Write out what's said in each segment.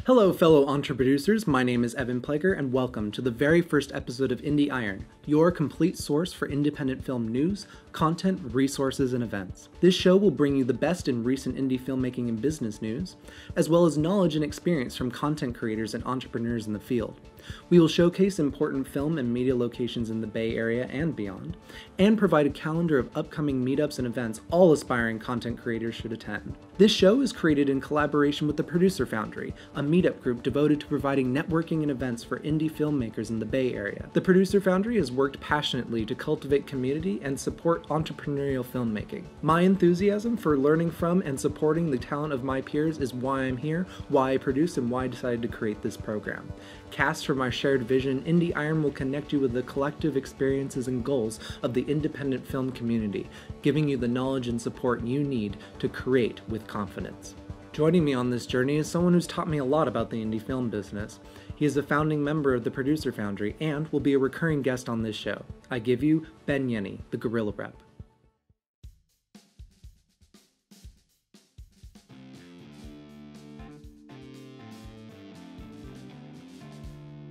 Hello fellow entreproducers, my name is Evan Pleger and welcome to the very first episode of Indie Iron, your complete source for independent film news, content, resources, and events. This show will bring you the best in recent indie filmmaking and business news, as well as knowledge and experience from content creators and entrepreneurs in the field. We will showcase important film and media locations in the Bay Area and beyond, and provide a calendar of upcoming meetups and events all aspiring content creators should attend. This show is created in collaboration with the producer Foundry, a meetup group devoted to providing networking and events for indie filmmakers in the Bay Area. The producer Foundry has worked passionately to cultivate community and support entrepreneurial filmmaking. My enthusiasm for learning from and supporting the talent of my peers is why I'm here, why I produce, and why I decided to create this program. Cast from our shared vision, Indie Iron will connect you with the collective experiences and goals of the independent film community, giving you the knowledge and support you need to create with confidence. Joining me on this journey is someone who's taught me a lot about the indie film business. He is a founding member of the Producer Foundry and will be a recurring guest on this show. I give you Ben Yennie, the Guerrilla Rep.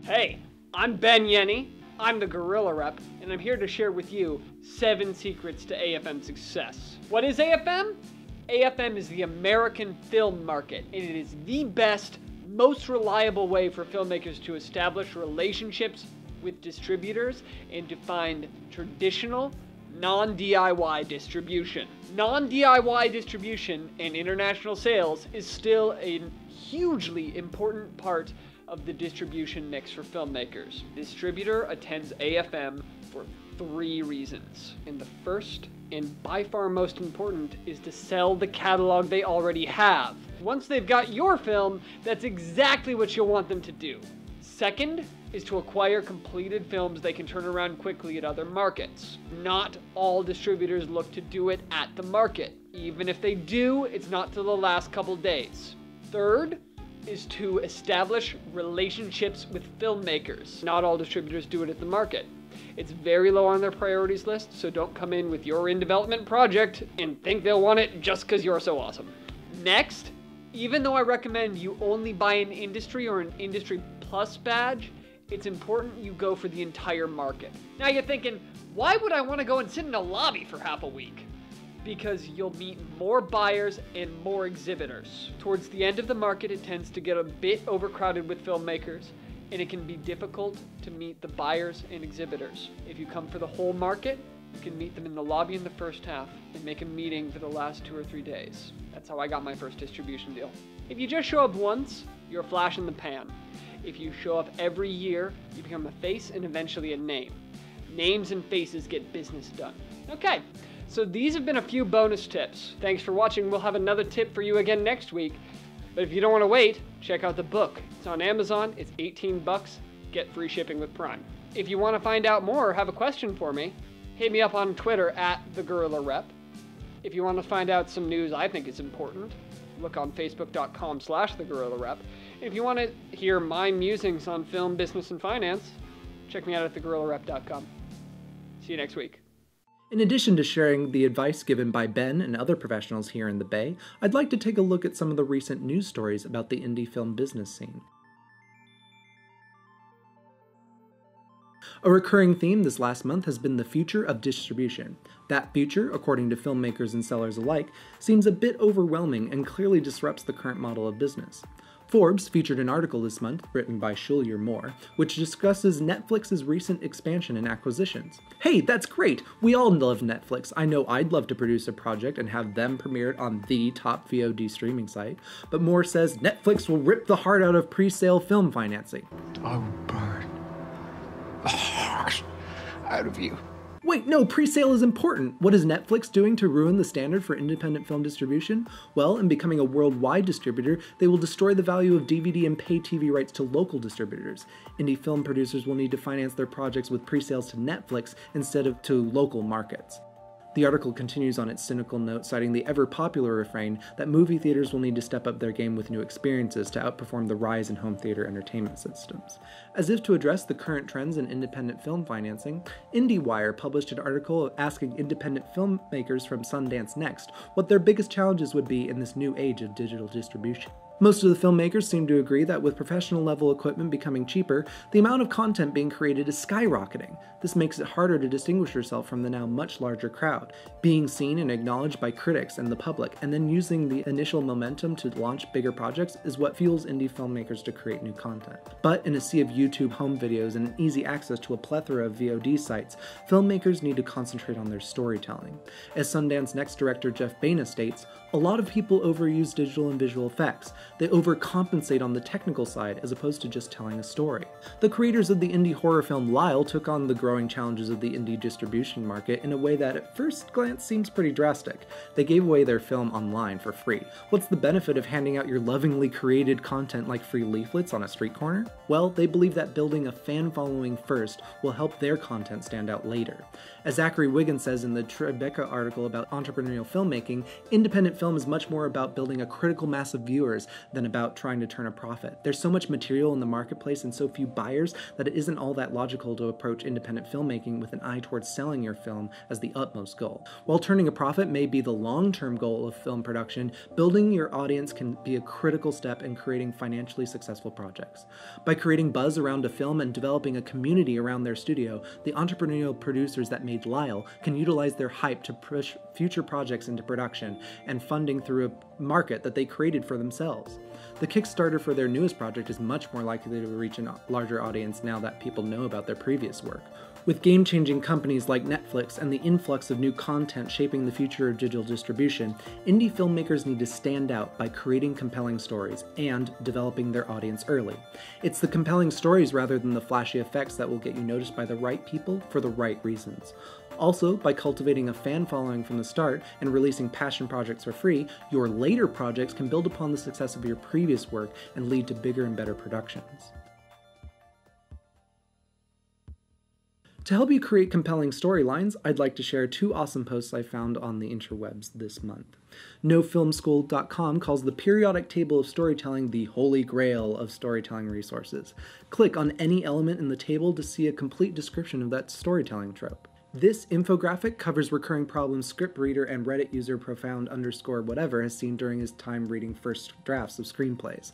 Hey, I'm Ben Yennie, I'm the Guerrilla Rep, and I'm here to share with you 7 secrets to AFM success. What is AFM? AFM is the American film market, and it is the best, most reliable way for filmmakers to establish relationships with distributors and to find traditional, non-DIY distribution. Non-DIY distribution and international sales is still a hugely important part of the distribution mix for filmmakers. Distributor attends AFM for 3 reasons. And the first, and by far most important, is to sell the catalog they already have. Once they've got your film, that's exactly what you'll want them to do. Second is to acquire completed films they can turn around quickly at other markets. Not all distributors look to do it at the market. Even if they do, it's not till the last couple days. Third is to establish relationships with filmmakers. Not all distributors do it at the market. It's very low on their priorities list, so don't come in with your in-development project and think they'll want it just because you're so awesome. Next, even though I recommend you only buy an industry or an industry plus badge, it's important you go for the entire market. Now you're thinking, why would I want to go and sit in a lobby for half a week? Because you'll meet more buyers and more exhibitors. Towards the end of the market, it tends to get a bit overcrowded with filmmakers, and it can be difficult to meet the buyers and exhibitors. If you come for the whole market, you can meet them in the lobby in the first half and make a meeting for the last 2 or 3 days. That's how I got my first distribution deal. If you just show up once, you're a flash in the pan. If you show up every year, you become a face and eventually a name. Names and faces get business done. Okay. So these have been a few bonus tips. Thanks for watching. We'll have another tip for you again next week. But if you don't want to wait, check out the book. It's on Amazon. It's $18. Get free shipping with Prime. If you want to find out more or have a question for me, hit me up on Twitter at the Guerrilla Rep. If you want to find out some news I think is important, look on facebook.com/theguerrillarep. If you want to hear my musings on film, business, and finance, check me out at theguerrillarep.com. See you next week. In addition to sharing the advice given by Ben and other professionals here in the Bay, I'd like to take a look at some of the recent news stories about the indie film business scene. A recurring theme this last month has been the future of distribution. That future, according to filmmakers and sellers alike, seems a bit overwhelming and clearly disrupts the current model of business. Forbes featured an article this month, written by Schulier Moore, which discusses Netflix's recent expansion and acquisitions. Hey, that's great! We all love Netflix. I know I'd love to produce a project and have them premiered on the top VOD streaming site, but Moore says Netflix will rip the heart out of pre-sale film financing. I will burn the heart out of you. Wait, no, pre-sale is important. What is Netflix doing to ruin the standard for independent film distribution? Well, in becoming a worldwide distributor, they will destroy the value of DVD and pay TV rights to local distributors. Indie film producers will need to finance their projects with pre-sales to Netflix instead of to local markets. The article continues on its cynical note, citing the ever-popular refrain that movie theaters will need to step up their game with new experiences to outperform the rise in home theater entertainment systems. As if to address the current trends in independent film financing, IndieWire published an article asking independent filmmakers from Sundance Next what their biggest challenges would be in this new age of digital distribution. Most of the filmmakers seem to agree that with professional level equipment becoming cheaper, the amount of content being created is skyrocketing. This makes it harder to distinguish yourself from the now much larger crowd, being seen and acknowledged by critics and the public, and then using the initial momentum to launch bigger projects is what fuels indie filmmakers to create new content. But in a sea of YouTube home videos and easy access to a plethora of VOD sites, filmmakers need to concentrate on their storytelling. As Sundance Next director Jeff Baena states, a lot of people overuse digital and visual effects. They overcompensate on the technical side as opposed to just telling a story. The creators of the indie horror film Lyle took on the growing challenges of the indie distribution market in a way that at first glance seems pretty drastic. They gave away their film online for free. What's the benefit of handing out your lovingly created content like free leaflets on a street corner? Well, they believe that building a fan following first will help their content stand out later. As Zachary Wiggins says in the Tribeca article about entrepreneurial filmmaking, independent film is much more about building a critical mass of viewers than about trying to turn a profit. There's so much material in the marketplace and so few buyers that it isn't all that logical to approach independent filmmaking with an eye towards selling your film as the utmost goal. While turning a profit may be the long-term goal of film production, building your audience can be a critical step in creating financially successful projects. By creating buzz around a film and developing a community around their studio, the entrepreneurial producers that made Lyle can utilize their hype to push future projects into production and funding through a market that they created for themselves. The Kickstarter for their newest project is much more likely to reach a larger audience now that people know about their previous work. With game-changing companies like Netflix and the influx of new content shaping the future of digital distribution, indie filmmakers need to stand out by creating compelling stories and developing their audience early. It's the compelling stories rather than the flashy effects that will get you noticed by the right people for the right reasons. Also, by cultivating a fan following from the start and releasing passion projects for free, your later projects can build upon the success of your previous work and lead to bigger and better productions. To help you create compelling storylines, I'd like to share two awesome posts I found on the interwebs this month. NoFilmSchool.com calls the periodic table of storytelling the holy grail of storytelling resources. Click on any element in the table to see a complete description of that storytelling trope. This infographic covers recurring problems script reader and Reddit user profound_whatever has seen during his time reading first drafts of screenplays.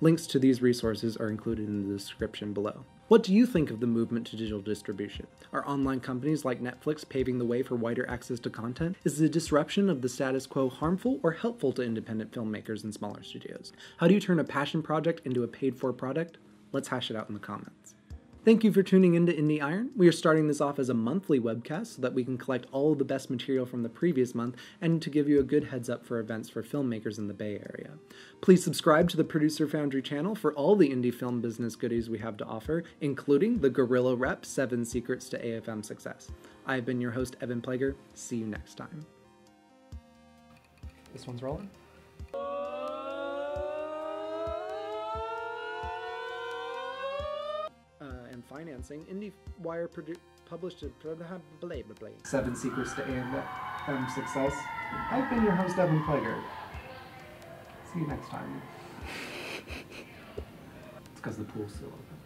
Links to these resources are included in the description below. What do you think of the movement to digital distribution? Are online companies like Netflix paving the way for wider access to content? Is the disruption of the status quo harmful or helpful to independent filmmakers and smaller studios? How do you turn a passion project into a paid-for product? Let's hash it out in the comments. Thank you for tuning into Indie Iron. We are starting this off as a monthly webcast so that we can collect all of the best material from the previous month and to give you a good heads up for events for filmmakers in the Bay Area. Please subscribe to the Producer Foundry channel for all the indie film business goodies we have to offer, including the Guerrilla Rep 7 Secrets to AFM Success. I have been your host, Evan Pleger. See you next time. This one's rolling. Financing, IndieWire published a 7 Secrets to AFM Success. I've been your host, Evan Pleger. See you next time. It's because the pool's still open.